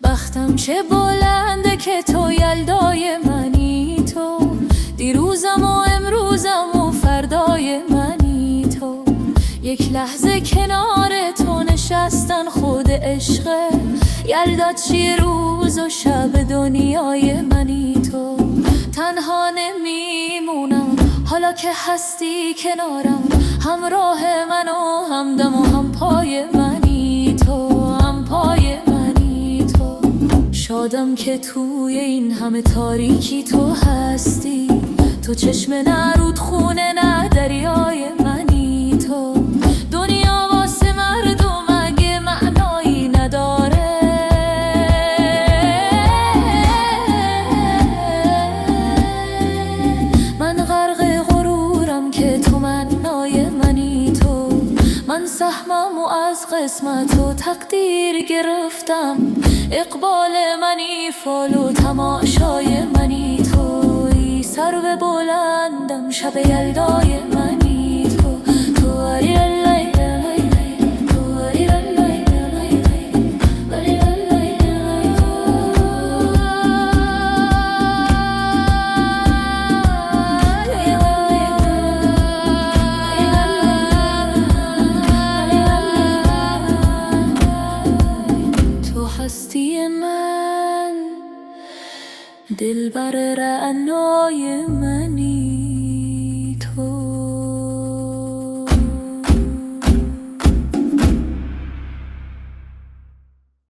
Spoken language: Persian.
بختم چه بلنده که تو یلدای منی، تو دیروزم و امروزم و فردای منی، تو یک لحظه کنار تو نشستن خود عشقه. یلدا چی روز و شب دنیای منی، تو تنها نمیمونم حالا که هستی کنارم، همراه من و همدم و هم پای منی، تو هم پای منی. تو شادم که توی این همه تاریکی تو هستی، تو چشم نه رودخونه نه دریای منی، تو دنیا واسه مردم اگه معنایی نداره، من غرق غرورم که تو معنای منی، تو من سهمم و از قسمت و تقدیر گرفتم، اقبال منی فال و تماشای منی، توی سرو بلندم شب یلدای منی، تو اری لای تو اری لای تو هستی من، دلبر رعنای منی.